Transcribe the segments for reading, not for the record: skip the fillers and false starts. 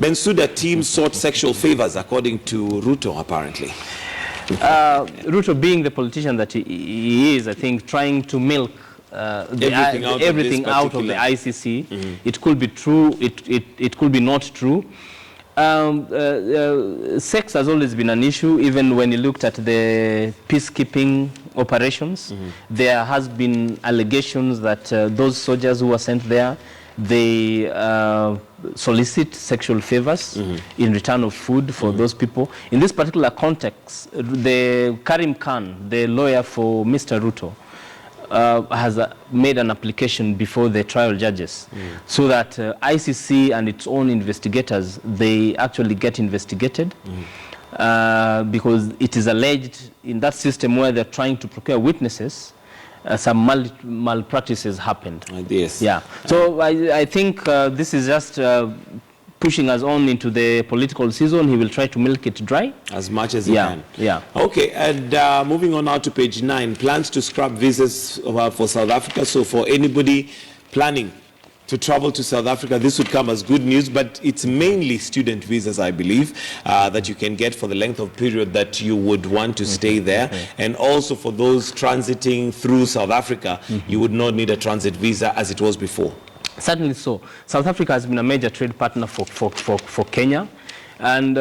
Bensouda team sought sexual favors, according to Ruto, apparently. Ruto, being the politician that he is, I think, trying to milk everything out of the ICC. Mm-hmm. It could be true, it could be not true. Sex has always been an issue, even when you looked at the peacekeeping operations. Mm-hmm. There has been allegations that those soldiers who were sent there, they solicit sexual favors in return of food for those people. In this particular context, the Karim Khan, the lawyer for Mr. Ruto, has made an application before the trial judges so that ICC and its own investigators, they actually get investigated because it is alleged in that system where they're trying to procure witnesses, some malpractices happened. Yes. Yeah. So I think this is just pushing us on into the political season. He will try to milk it dry as much as he can. Yeah. Okay, and moving on now to page 9, plans to scrap visas for South Africa. So for anybody planning to travel to South Africa, this would come as good news, but it's mainly student visas, I believe, that you can get for the length of period that you would want to stay there. And also for those transiting through South Africa, you would not need a transit visa as it was before. Certainly so. South Africa has been a major trade partner for Kenya, and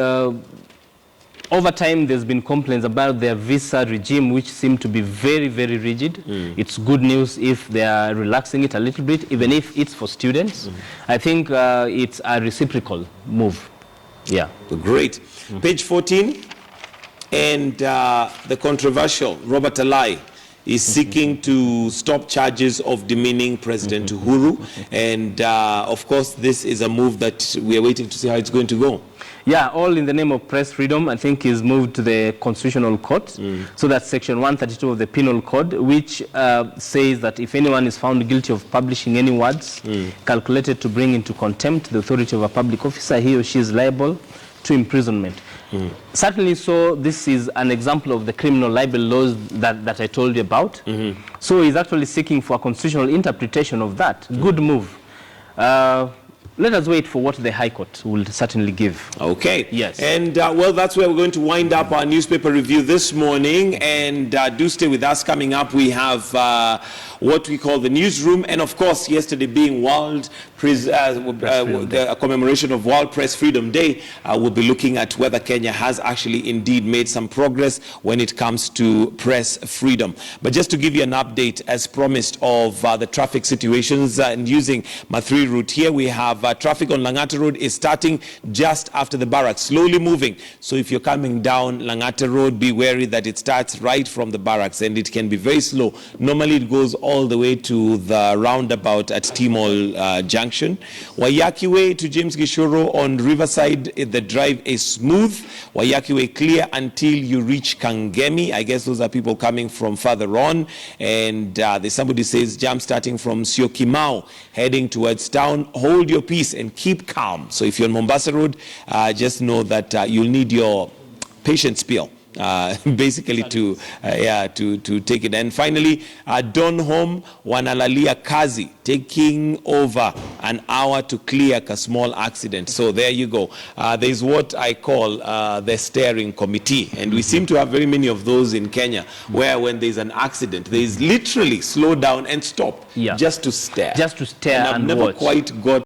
over time there's been complaints about their visa regime, which seem to be very, very rigid. It's good news if they are relaxing it a little bit, even if it's for students. I think it's a reciprocal move. Yeah. Great. Page 14, and the controversial Robert Alai is seeking to stop charges of demeaning President Uhuru. And of course, this is a move that we are waiting to see how it's going to go. Yeah, all in the name of press freedom. I think he's moved to the Constitutional Court. So that's Section 132 of the Penal Code, which says that if anyone is found guilty of publishing any words calculated to bring into contempt the authority of a public officer, he or she is liable to imprisonment. Certainly so, this is an example of the criminal libel laws that I told you about. So he's actually seeking for a constitutional interpretation of that. Good move. Let us wait for what the High Court will certainly give. Okay. Yes. And well, that's where we're going to wind up our newspaper review this morning. And do stay with us. Coming up, we have what we call the newsroom. And of course, yesterday being the commemoration of World Press Freedom Day, we'll be looking at whether Kenya has actually indeed made some progress when it comes to press freedom. But just to give you an update, as promised, of the traffic situations and using Mathri route here, we have traffic on Langata Road is starting just after the barracks, slowly moving. So if you're coming down Langata Road, be wary that it starts right from the barracks and it can be very slow. Normally it goes all the way to the roundabout at T-Mall Junction. Waiyaki Way to James Gishoro on Riverside, the drive is smooth. Waiyaki Way clear until you reach Kangemi. I guess those are people coming from further on. And there's somebody says jam starting from Syokimau heading towards town. Hold your peace and keep calm. So if you're on Mombasa Road, just know that you'll need your patience pill. Basically to take it. And finally, Donholm Wanalalia Kazi taking over an hour to clear a small accident. So there you go. There's what I call the steering committee, and we seem to have very many of those in Kenya, where when there's an accident, there's literally slow down and stop just to stare. Just to stare and I've never watch. quite got